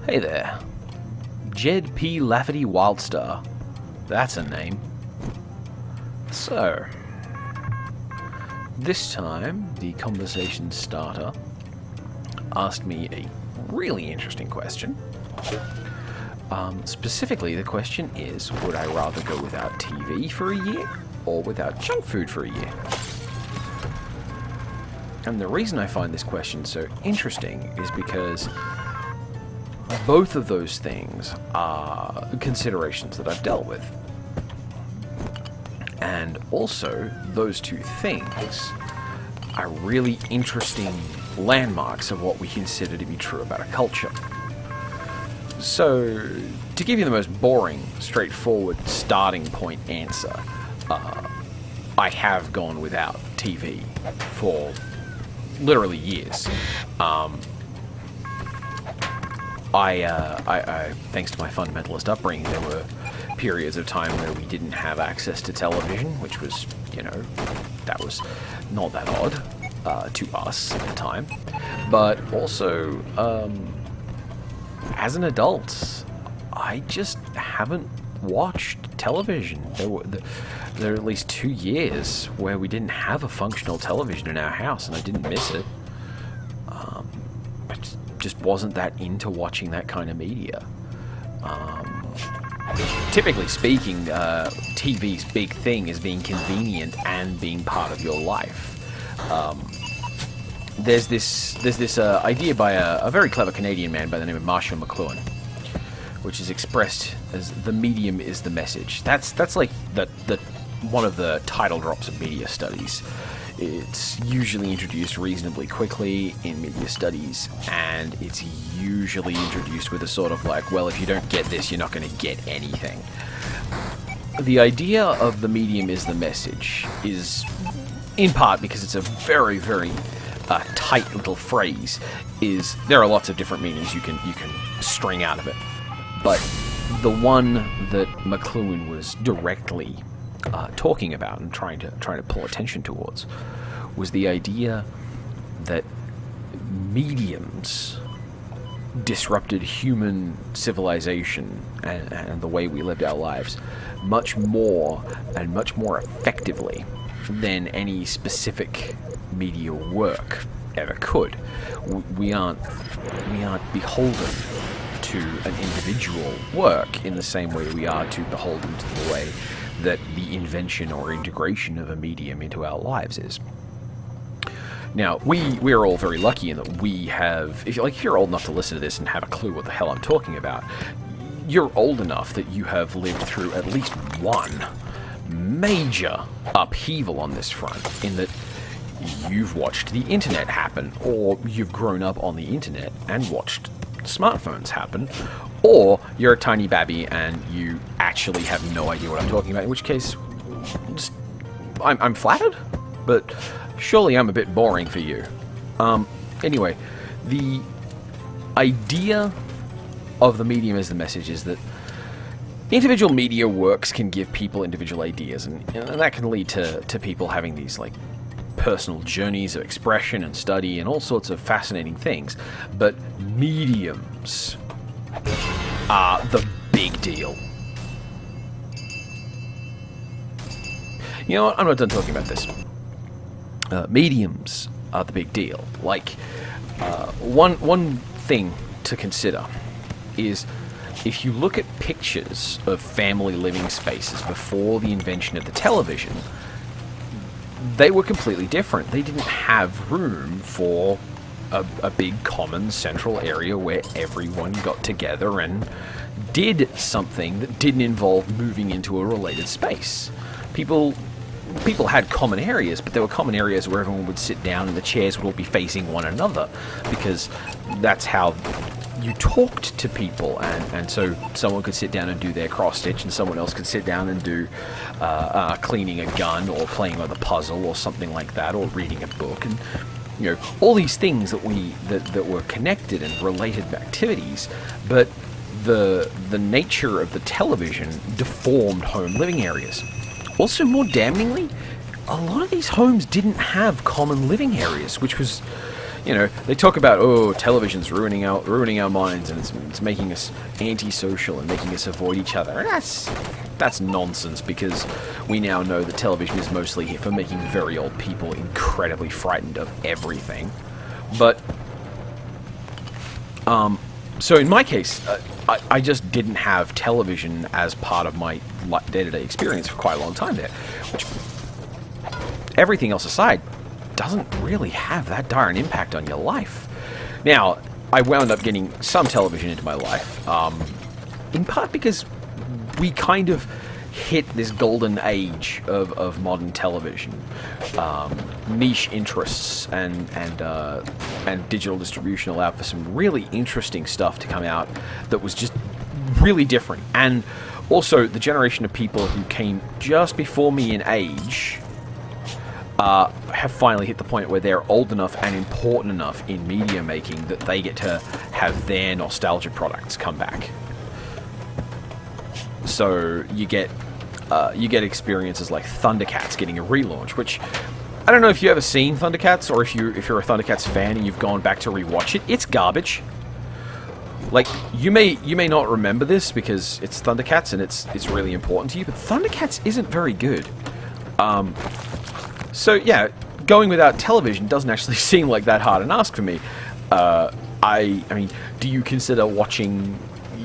Hey there. Jed P. Lafferty Wildstar. That's a name. So, this time, the conversation starter asked me a really interesting question. Specifically, the question is, would I rather go without TV for a year or without junk food for a year? And the reason I find this question so interesting is because both of those things are considerations that I've dealt with. And also, those two things are really interesting landmarks of what we consider to be true about a culture. So, to give you the most boring, straightforward starting point answer, I have gone without TV for literally years. I thanks to my fundamentalist upbringing, there were periods of time where we didn't have access to television, which was, that was not that odd to us at the time. But also, as an adult, I just haven't watched television. There are at least 2 years where we didn't have a functional television in our house, and I didn't miss it. I just wasn't that into watching that kind of media. Typically speaking, TV's big thing is being convenient and being part of your life. There's this idea by a very clever Canadian man by the name of Marshall McLuhan, which is expressed as the medium is the message. That's like the one of the title drops of media studies. It's usually introduced reasonably quickly in media studies, and it's usually introduced with a sort of like, well, if you don't get this, you're not going to get anything. The idea of the medium is the message is, in part because it's a very, very tight little phrase, is there are lots of different meanings you can string out of it. But the one that McLuhan was directly talking about and trying to pull attention towards was the idea that mediums disrupted human civilization and the way we lived our lives much more and much more effectively than any specific media work ever could. We aren't beholden to an individual work in the same way we are to beholden to the way that the invention or integration of a medium into our lives is. Now, we are all very lucky in that we have, if you're old enough to listen to this and have a clue what the hell I'm talking about, you're old enough that you have lived through at least one major upheaval on this front, in that you've watched the internet happen, or you've grown up on the internet and watched smartphones happen, or you're a tiny babby and you actually have no idea what I'm talking about, in which case I'm flattered, but surely I'm a bit boring for you. Anyway, the idea of the medium as the message is that individual media works can give people individual ideas, and that can lead to people having these like personal journeys of expression and study and all sorts of fascinating things. But mediums are the big deal. You know what? I'm not done talking about this. Mediums are the big deal. Like, one thing to consider is, if you look at pictures of family living spaces before the invention of the television, they were completely different. They didn't have room for a big common central area where everyone got together and did something that didn't involve moving into a related space. People had common areas, but there were common areas where everyone would sit down and the chairs would all be facing one another, because that's how you talked to people, and so someone could sit down and do their cross stitch, and someone else could sit down and do cleaning a gun, or playing with a puzzle, or something like that, or reading a book, and all these things that were connected and related activities. But the nature of the television deformed home living areas. Also, more damningly, a lot of these homes didn't have common living areas, which was they talk about, oh, television's ruining our minds, and it's making us antisocial and making us avoid each other. And that's nonsense, because we now know that television is mostly here for making very old people incredibly frightened of everything. But so in my case, I just didn't have television as part of my day-to-day experience for quite a long time there, which, everything else aside, doesn't really have that dire an impact on your life. Now, I wound up getting some television into my life, in part because we kind of hit this golden age of modern television. Niche interests and digital distribution allowed for some really interesting stuff to come out that was just really different. And also, the generation of people who came just before me in age have finally hit the point where they're old enough and important enough in media making that they get to have their nostalgia products come back. So you get experiences like Thundercats getting a relaunch, which I don't know if you've ever seen Thundercats, or if you're a Thundercats fan and you've gone back to rewatch it. It's garbage. Like, you may not remember this because it's Thundercats and it's really important to you, but Thundercats isn't very good. So yeah, going without television doesn't actually seem like that hard an ask for me. I mean, do you consider watching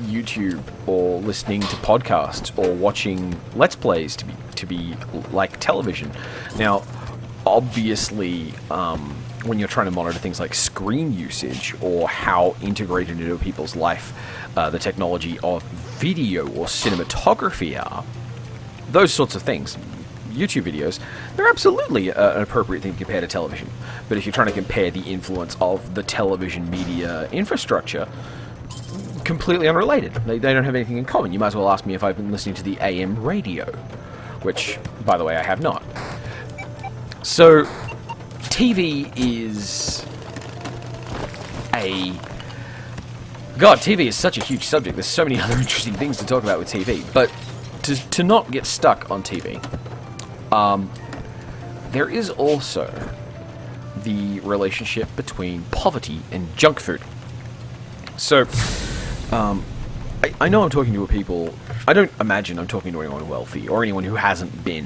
YouTube or listening to podcasts or watching Let's Plays to be like television? Now, obviously, when you're trying to monitor things like screen usage or how integrated into people's life the technology of video or cinematography are, those sorts of things, YouTube videos, they're absolutely an appropriate thing to compare to television. But if you're trying to compare the influence of the television media infrastructure, completely unrelated. They don't have anything in common. You might as well ask me if I've been listening to the AM radio, which, by the way, I have not. So, TV is God, TV is such a huge subject. There's so many other interesting things to talk about with TV. But to not get stuck on TV, there is also the relationship between poverty and junk food. So, I know I'm talking to people. I don't imagine I'm talking to anyone wealthy or anyone who hasn't been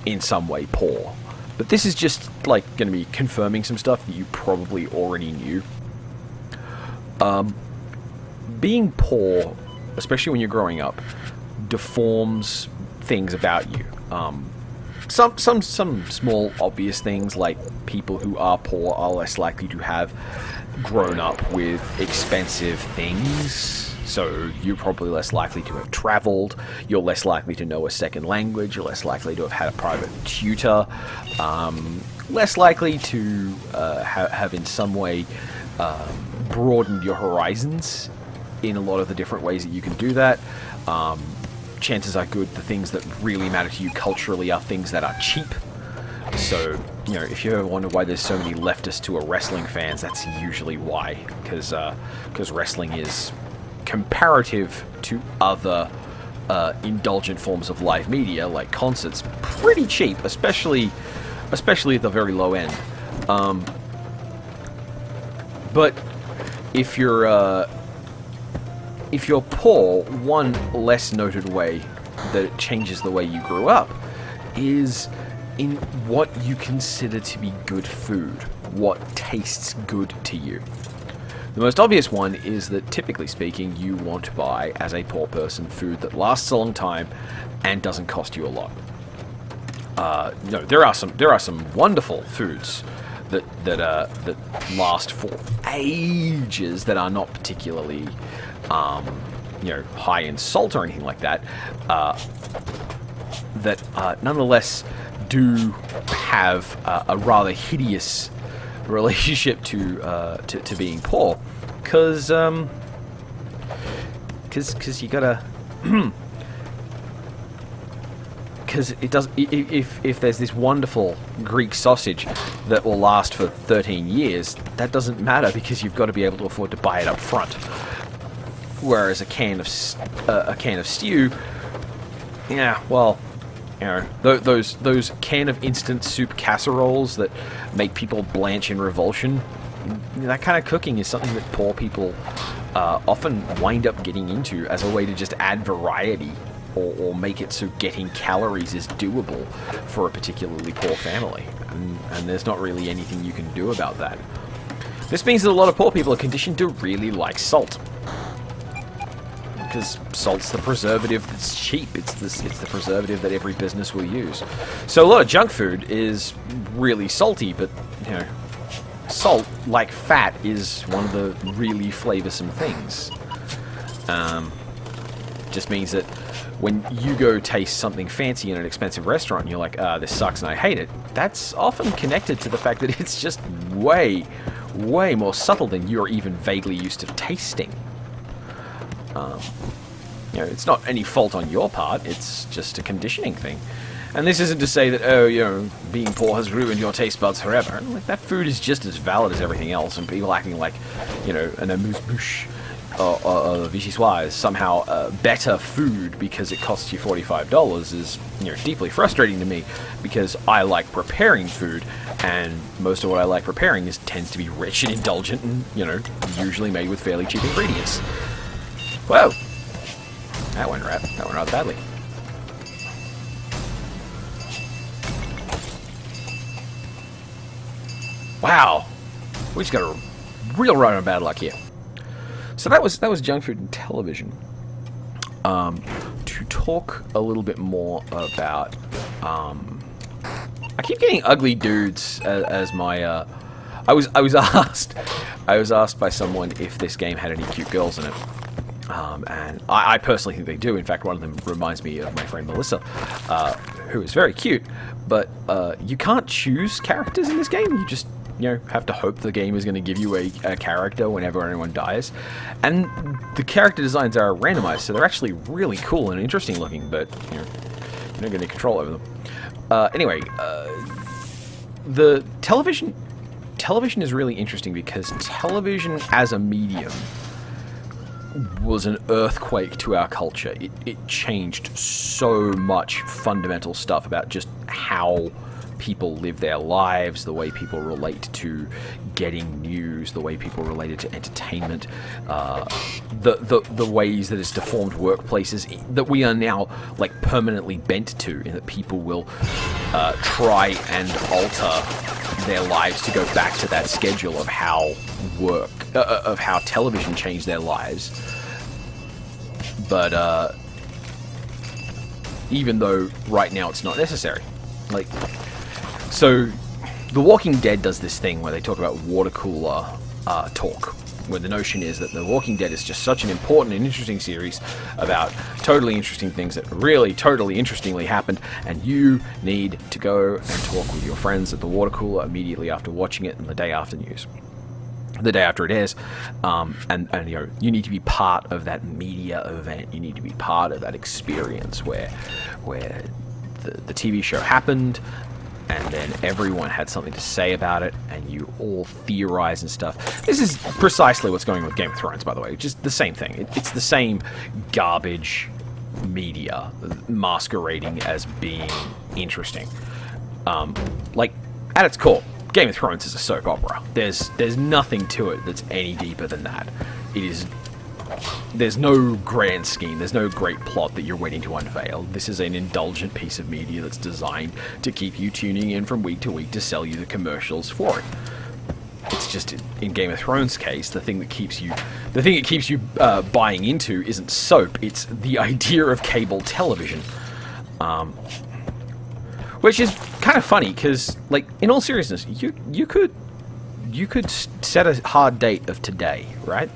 in some way poor. But this is just like going to be confirming some stuff that you probably already knew. Being poor, especially when you're growing up, deforms things about you. Some small obvious things, like people who are poor are less likely to have grown up with expensive things. So you're probably less likely to have traveled, you're less likely to know a second language, you're less likely to have had a private tutor, less likely to have in some way broadened your horizons in a lot of the different ways that you can do that. Chances are good the things that really matter to you culturally are things that are cheap. So, if you ever wonder why there's so many leftists who are wrestling fans, that's usually why. Because wrestling is comparative to other indulgent forms of live media, like concerts, pretty cheap, especially at the very low end. But if you're poor, one less noted way that it changes the way you grew up is in what you consider to be good food, what tastes good to you. The most obvious one is that, typically speaking, you want to buy, as a poor person, food that lasts a long time and doesn't cost you a lot. There are some wonderful foods that last for ages, that are not particularly high in salt or anything like that, that nonetheless do have a rather hideous relationship to being poor, because you gotta because it does. If there's this wonderful Greek sausage that will last for 13 years, that doesn't matter, because you've got to be able to afford to buy it up front. Whereas a can of stew, yeah, well, those can of instant soup casseroles that make people blanch in revulsion, that kind of cooking is something that poor people often wind up getting into as a way to just add variety or make it so getting calories is doable for a particularly poor family. And there's not really anything you can do about that. This means that a lot of poor people are conditioned to really like salt. Because salt's the preservative that's cheap. It's the preservative that every business will use. So a lot of junk food is really salty, but, you know, salt, like fat, is one of the really flavoursome things. Just means that when you go taste something fancy in an expensive restaurant and you're like, this sucks and I hate it, that's often connected to the fact that it's just way, way more subtle than you're even vaguely used to tasting. You know, it's not any fault on your part, it's just a conditioning thing. And this isn't to say that, oh, you know, being poor has ruined your taste buds forever. Like, that food is just as valid as everything else, and people acting like, you know, an amuse-bouche or vichyssoise is somehow better food because it costs you $45 is, you know, deeply frustrating to me, because I like preparing food, and most of what I like preparing tends to be rich and indulgent and, you know, usually made with fairly cheap ingredients. Whoa! That went rather badly. Wow, we just got a real run of bad luck here. So that was junk food and television. To talk a little bit more about, I keep getting ugly dudes as my. I was asked by someone if this game had any cute girls in it. And I personally think they do. In fact, one of them reminds me of my friend Melissa, who is very cute. But you can't choose characters in this game. You just, you know, have to hope the game is going to give you a character whenever anyone dies. And the character designs are randomized, so they're actually really cool and interesting looking, but, you know, you're not getting control over them. Anyway, the television is really interesting because television as a medium was an earthquake to our culture. It changed so much fundamental stuff about just how people live their lives, the way people relate to getting news, the way people related to entertainment, the ways that it's deformed workplaces that we are now like permanently bent to, in that people will try and alter their lives to go back to that schedule of how of how television changed their lives. But even though right now it's not necessary, like. So, The Walking Dead does this thing where they talk about water cooler talk, where the notion is that The Walking Dead is just such an important and interesting series about totally interesting things that really totally interestingly happened, and you need to go and talk with your friends at the water cooler immediately after watching it and the day after news. The day after it airs, and you know, you need to be part of that media event. You need to be part of that experience where the TV show happened, and then everyone had something to say about it, and you all theorize and stuff. This is precisely what's going on with Game of Thrones, by the way. Just the same thing. It's the same garbage media masquerading as being interesting. Like, at its core, Game of Thrones is a soap opera. There's nothing to it that's any deeper than that. It is. There's no grand scheme, there's no great plot that you're waiting to unveil. This is an indulgent piece of media that's designed to keep you tuning in from week to week to sell you the commercials for it. It's just, in Game of Thrones' case, the thing that keeps you buying into isn't soap, it's the idea of cable television. Which is kind of funny, because, like, in all seriousness, you could set a hard date of today, right?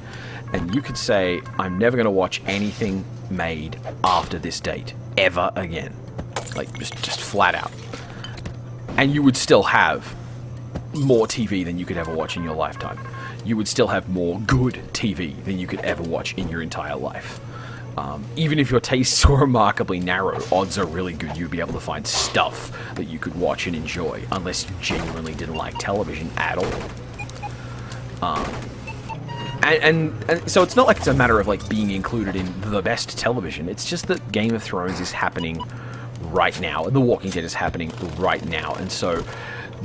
And you could say, I'm never going to watch anything made after this date, ever again. Like, just flat out. And you would still have more TV than you could ever watch in your lifetime. You would still have more good TV than you could ever watch in your entire life. Even if your tastes were remarkably narrow, odds are really good you'd be able to find stuff that you could watch and enjoy, unless you genuinely didn't like television at all. And so it's not like it's a matter of like being included in the best television. It's just that Game of Thrones is happening right now, and The Walking Dead is happening right now. And so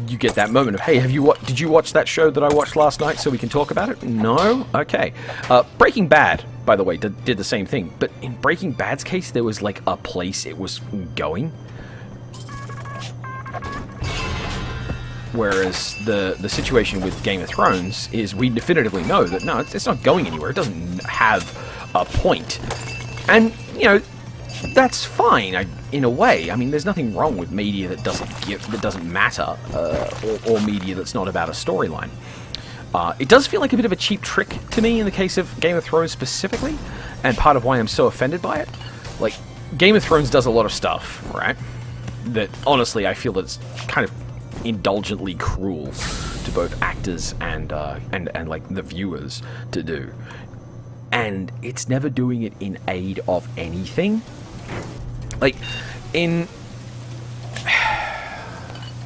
you get that moment of, hey, did you watch that show that I watched last night so we can talk about it? No? Okay. Breaking Bad, by the way, did the same thing. But in Breaking Bad's case, there was like a place it was going. Whereas the situation with Game of Thrones is we definitively know that, no, it's not going anywhere. It doesn't have a point. And, you know, that's fine in a way. I mean, there's nothing wrong with media that doesn't matter, or media that's not about a storyline. It does feel like a bit of a cheap trick to me in the case of Game of Thrones specifically, and part of why I'm so offended by it. Like, Game of Thrones does a lot of stuff, right? That honestly I feel that it's kind of indulgently cruel to both actors and like the viewers to do. And it's never doing it in aid of anything. Like, in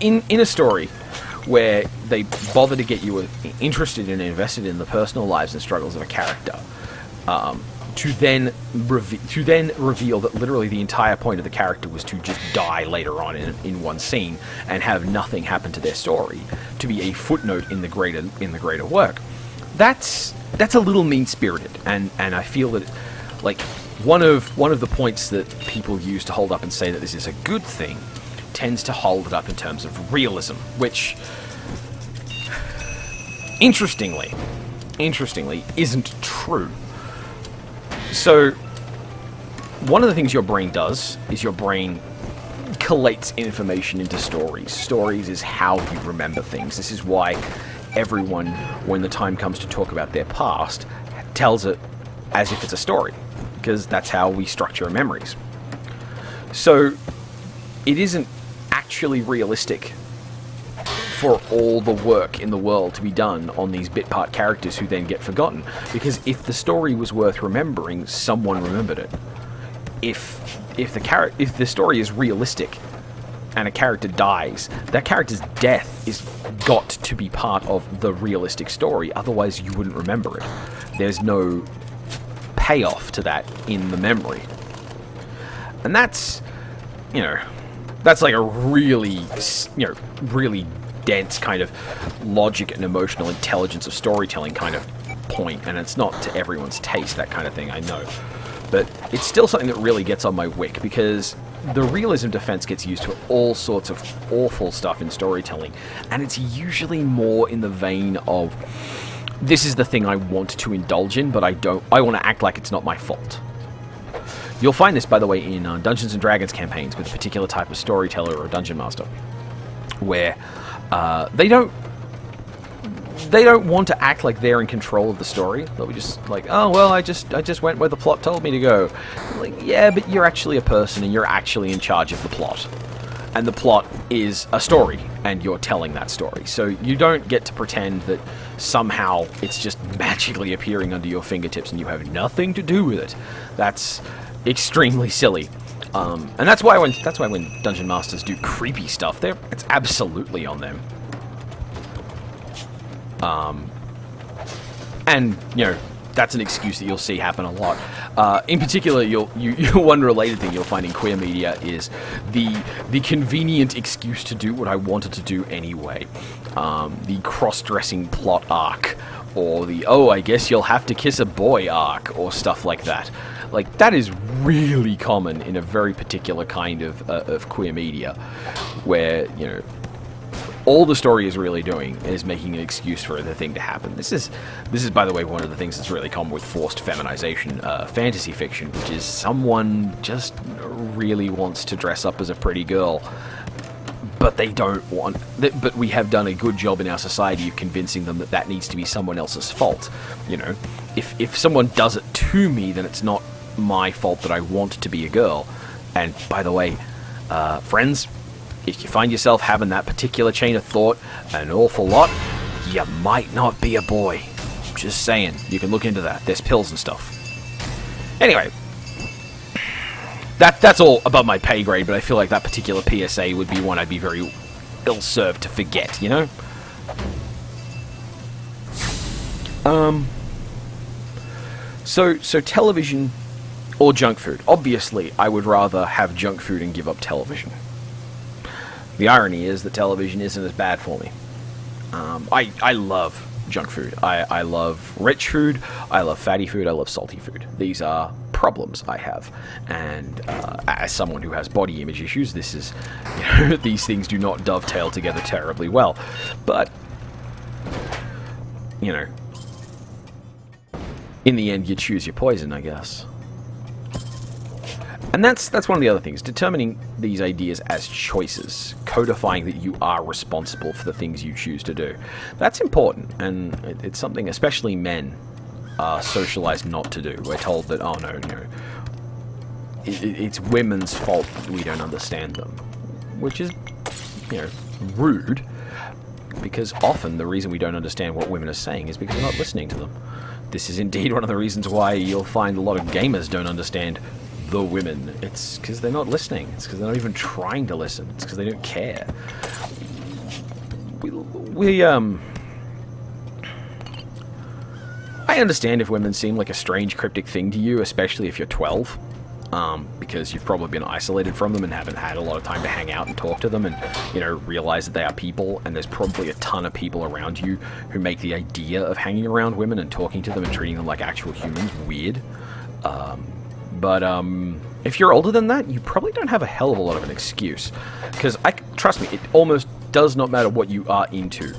a story where they bother to get you interested and invested in the personal lives and struggles of a character, to then reveal that literally the entire point of the character was to just die later on in one scene and have nothing happen to their story, to be a footnote in the greater work. That's a little mean-spirited, and I feel that, like, one of the points that people use to hold up and say that this is a good thing tends to hold it up in terms of realism, which interestingly isn't true. So one of the things your brain does is your brain collates information into stories. Stories is how you remember things. This is why everyone, when the time comes to talk about their past, tells it as if it's a story, because that's how we structure memories. So it isn't actually realistic for all the work in the world to be done on these bit part characters who then get forgotten, because if the story was worth remembering, someone remembered it. If the story is realistic and a character dies, that character's death is got to be part of the realistic story, otherwise you wouldn't remember it. There's no payoff to that in the memory. And that's like a really dense kind of logic and emotional intelligence of storytelling kind of point, and it's not to everyone's taste, that kind of thing, I know. But it's still something that really gets on my wick, because the realism defense gets used to all sorts of awful stuff in storytelling, and it's usually more in the vein of, this is the thing I want to indulge in, but I want to act like it's not my fault. You'll find this, by the way, in Dungeons and Dragons campaigns with a particular type of storyteller or dungeon master, where they don't want to act like they're in control of the story. They'll be just like, oh well, I just went where the plot told me to go. Like, yeah, but you're actually a person and you're actually in charge of the plot, and the plot is a story and you're telling that story. So you don't get to pretend that somehow it's just magically appearing under your fingertips and you have nothing to do with it. That's extremely silly. And that's why when dungeon masters do creepy stuff, it's absolutely on them. And that's an excuse that you'll see happen a lot. In particular, one related thing you'll find in queer media is the convenient excuse to do what I wanted to do anyway. The cross-dressing plot arc, or the I guess you'll have to kiss a boy arc, or stuff like that. Like, that is really common in a very particular kind of queer media, where, all the story is really doing is making an excuse for the thing to happen. This is, by the way, one of the things that's really common with forced feminization fantasy fiction, which is someone just really wants to dress up as a pretty girl, but they don't want. But we have done a good job in our society of convincing them that needs to be someone else's fault. If someone does it to me, then it's not my fault that I want to be a girl. And by the way, friends, if you find yourself having that particular chain of thought an awful lot, you might not be a boy. Just saying. You can look into that. There's pills and stuff. Anyway, that's all above my pay grade, but I feel like that particular PSA would be one I'd be very ill-served to forget, So television or junk food. Obviously, I would rather have junk food and give up television. The irony is that television isn't as bad for me. I love junk food. I love rich food. I love fatty food. I love salty food. These are problems I have. And as someone who has body image issues, this is, these things do not dovetail together terribly well. But, in the end, you choose your poison, I guess. And that's one of the other things, determining these ideas as choices, codifying that you are responsible for the things you choose to do. That's important, and it's something especially men are socialized not to do. We're told that, oh no, it's women's fault that we don't understand them, which is, rude, because often the reason we don't understand what women are saying is because we're not listening to them. This is indeed one of the reasons why you'll find a lot of gamers don't understand the women. It's because they're not listening. It's because they're not even trying to listen. It's because they don't care. I understand if women seem like a strange, cryptic thing to you, especially if you're 12, because you've probably been isolated from them and haven't had a lot of time to hang out and talk to them and, realize that they are people, and there's probably a ton of people around you who make the idea of hanging around women and talking to them and treating them like actual humans weird. But if you're older than that, you probably don't have a hell of a lot of an excuse. Because, trust me, it almost does not matter what you are into,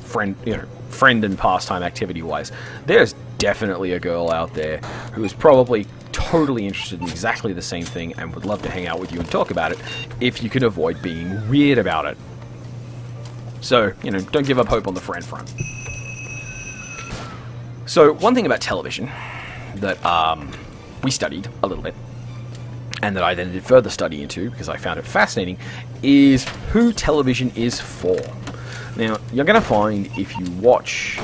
friend and pastime activity-wise. There's definitely a girl out there who is probably totally interested in exactly the same thing and would love to hang out with you and talk about it if you can avoid being weird about it. So, don't give up hope on the friend front. So, one thing about television that, we studied a little bit, and that I then did further study into because I found it fascinating, is who television is for. Now, you're going to find if you watch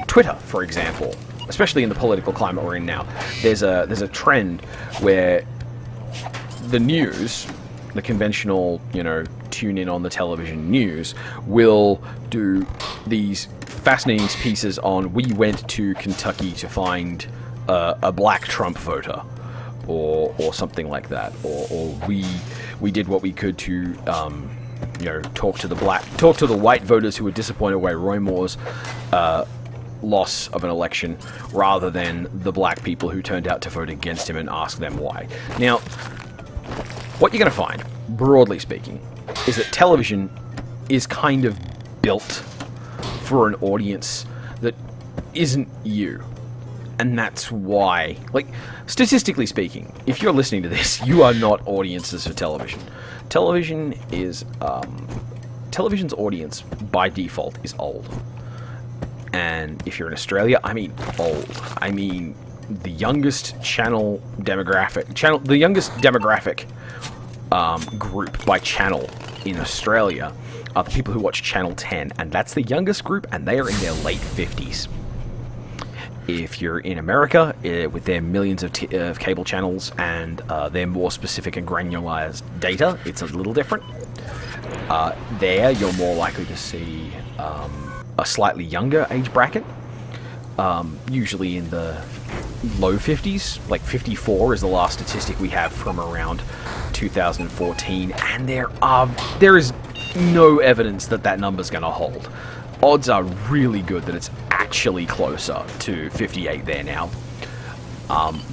Twitter, for example, especially in the political climate we're in now, there's a trend where the news, the conventional, tune in on the television news, will do these fascinating pieces on, we went to Kentucky to find a black Trump voter, or something like that, or we did what we could to talk to the white voters who were disappointed by Roy Moore's loss of an election, rather than the black people who turned out to vote against him and ask them why. Now, what you're going to find, broadly speaking, is that television is kind of built for an audience that isn't you. And that's why, statistically speaking, if you're listening to this, you are not audiences for television. Television's audience, by default, is old. And if you're in Australia, I mean old. I mean the youngest the youngest demographic group by channel in Australia are the people who watch Channel 10, and that's the youngest group, and they are in their late 50s. If you're in America, with their millions of cable channels and their more specific and granularized data, it's a little different. There, you're more likely to see a slightly younger age bracket, usually in the low 50s. Like 54 is the last statistic we have from around 2014, and there is no evidence that number's going to hold. Odds are really good that it's actually closer to 58 there now.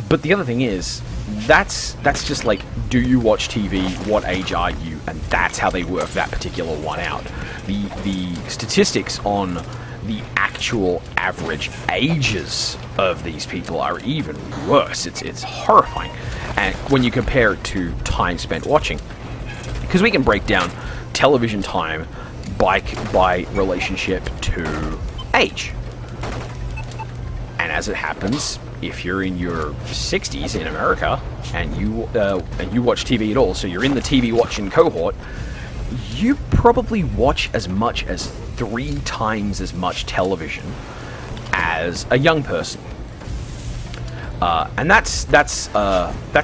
But the other thing is, that's just like, do you watch TV? What age are you? And that's how they work that particular one out. The statistics on the actual average ages of these people are even worse. It's horrifying. And when you compare it to time spent watching, because we can break down television time by relationship to age. And as it happens, if you're in your 60s in America and you watch TV at all, so you're in the TV watching cohort, you probably watch as much as 3 times as much television as a young person. And that's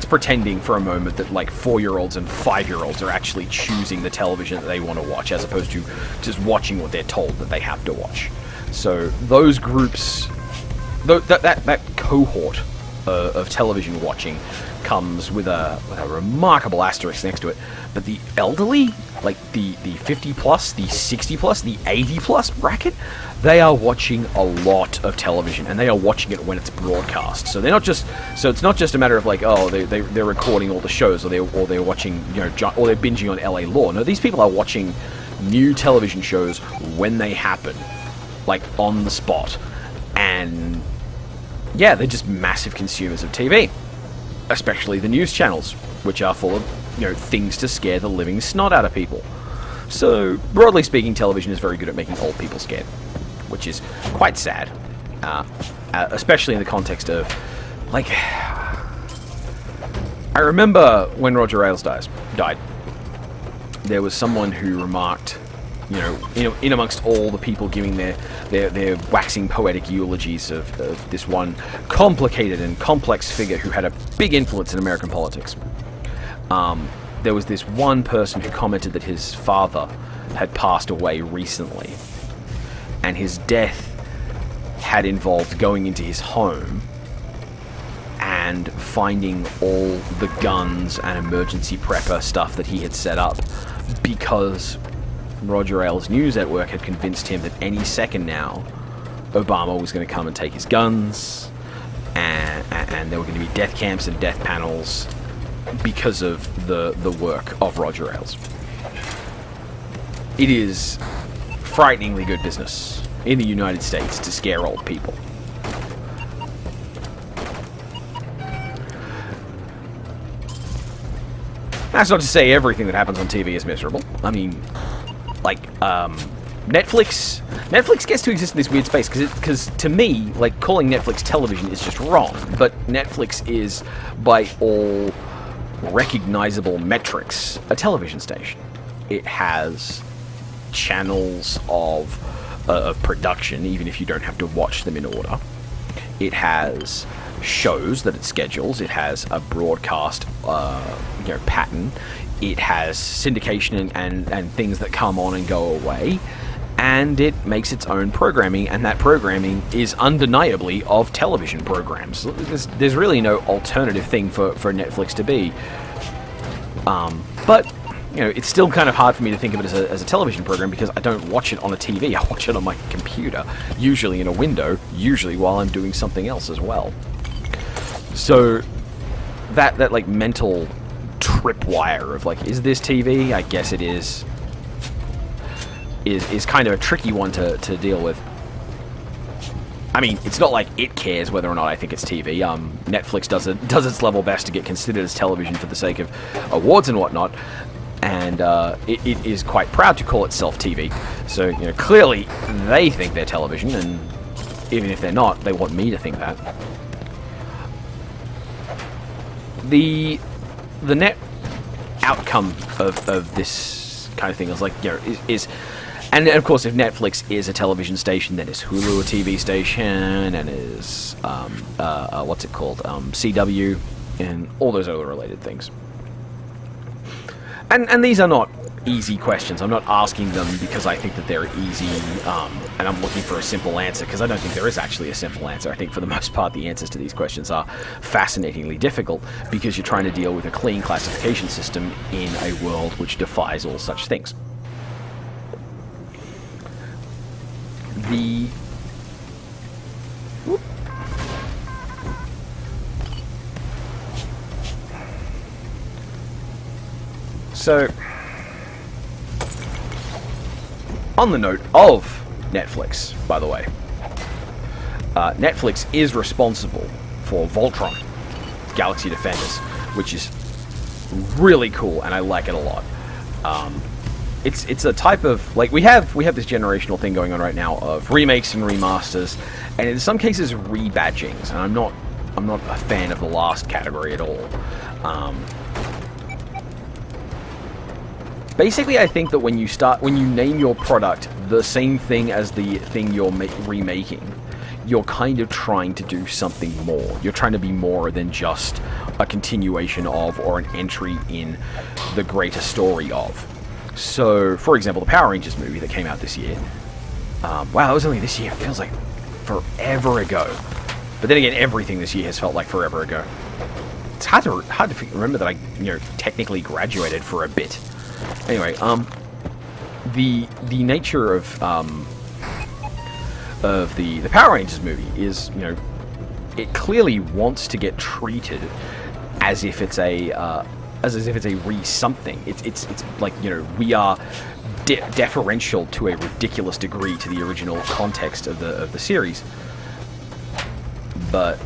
pretending for a moment that like 4-year-olds and 5-year-olds are actually choosing the television that they want to watch, as opposed to just watching what they're told that they have to watch. So those groups, that cohort of television watching comes with a remarkable asterisk next to it. But the elderly, like the 50 plus, the 60 plus, the 80 plus bracket, they are watching a lot of television, and they are watching it when it's broadcast. So they're not just, so it's not just a matter of like, oh, they're recording all the shows, or they're watching, you know, or they're binging on LA Law. No, these people are watching new television shows when they happen, like on the spot. And yeah, they're just massive consumers of TV, especially the news channels, which are full of, you know, things to scare the living snot out of people. So, broadly speaking, television is very good at making old people scared, which is quite sad, especially in the context of, like, I remember when Roger Ailes died, there was someone who remarked, you know, in amongst all the people giving their waxing poetic eulogies of this one complicated and complex figure who had a big influence in American politics, there was this one person who commented that his father had passed away recently, and his death had involved going into his home and finding all the guns and emergency prepper stuff that he had set up, because Roger Ailes' news network had convinced him that any second now Obama was going to come and take his guns, and there were going to be death camps and death panels because of the work of Roger Ailes. It is frighteningly good business in the United States to scare old people. That's not to say everything that happens on TV is miserable. I mean, like, Netflix gets to exist in this weird space because to me, like, calling Netflix television is just wrong. But Netflix is, by all recognizable metrics, a television station. It has channels of production, even if you don't have to watch them in order. It has shows that it schedules. It has a broadcast pattern. It has syndication and things that come on and go away, and it makes its own programming, and that programming is undeniably of television programs. There's really no alternative thing for Netflix to be. But you know, it's still kind of hard for me to think of it as a television program, because I don't watch it on a TV. I watch it on my computer, usually in a window, usually while I'm doing something else as well. So that like mental tripwire of like, is this TV? I guess it is kind of a tricky one to deal with. I mean, it's not like it cares whether or not I think it's TV. Netflix does its level best to get considered as television for the sake of awards and whatnot, and it is quite proud to call itself TV. So, you know, clearly they think they're television, and even if they're not, they want me to think that. The net outcome of this kind of thing is like, you know, is and of course, if Netflix is a television station, then is Hulu a TV station, and is what's it called, CW, and all those other related things. And these are not easy questions. I'm not asking them because I think that they're easy, and I'm looking for a simple answer, because I don't think there is actually a simple answer. I think for the most part the answers to these questions are fascinatingly difficult, because you're trying to deal with a clean classification system in a world which defies all such things. So, on the note of Netflix, by the way, Netflix is responsible for Voltron, Galaxy Defenders, which is really cool, and I like it a lot. It's a type of, like, we have this generational thing going on right now of remakes and remasters, and in some cases rebadgings, and I'm not a fan of the last category at all. Basically, I think that when you name your product the same thing as the thing you're remaking, you're kind of trying to do something more. You're trying to be more than just a continuation of, or an entry in the greater story of. So, for example, the Power Rangers movie that came out this year. Wow, it was only this year. It feels like forever ago. But then again, everything this year has felt like forever ago. It's hard to remember that I technically graduated for a bit. Anyway, the nature of the Power Rangers movie is, it clearly wants to get treated as if it's a something. It's like, we are deferential to a ridiculous degree to the original context of the series, but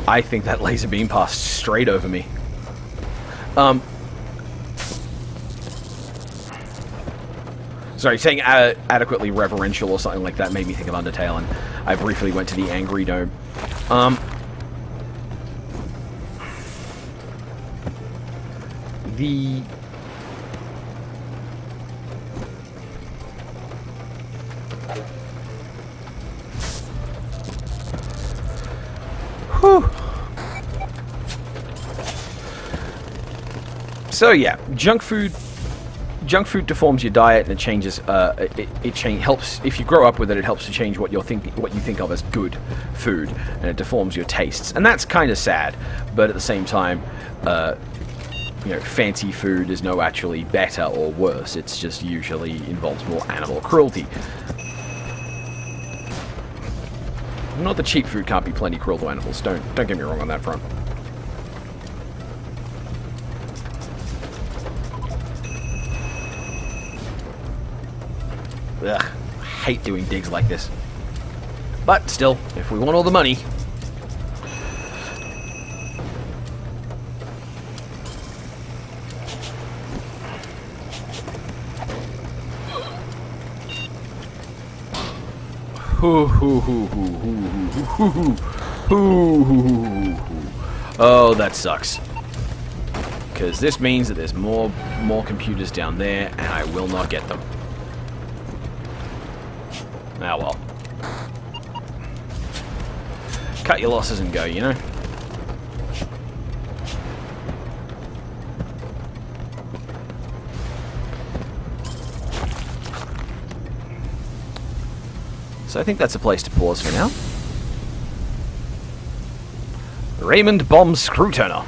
I think that laser beam passed straight over me. Sorry, saying adequately reverential or something like that made me think of Undertale, and I briefly went to the Angry Dome. Whew. So yeah, junk food deforms your diet, and it changes. Helps if you grow up with it. It helps to change what you think of as good food, and it deforms your tastes, and that's kind of sad. But at the same time, fancy food is no actually better or worse. It's just usually involves more animal cruelty. Not that cheap food can't be plenty cruel to animals. Don't get me wrong on that front. Ugh, I hate doing digs like this. But still, if we want all the money. Oh, that sucks. Because this means that there's more computers down there, and I will not get them. Ah, well. Cut your losses and go, So I think that's a place to pause for now. Raymond Bomb Screw Turner.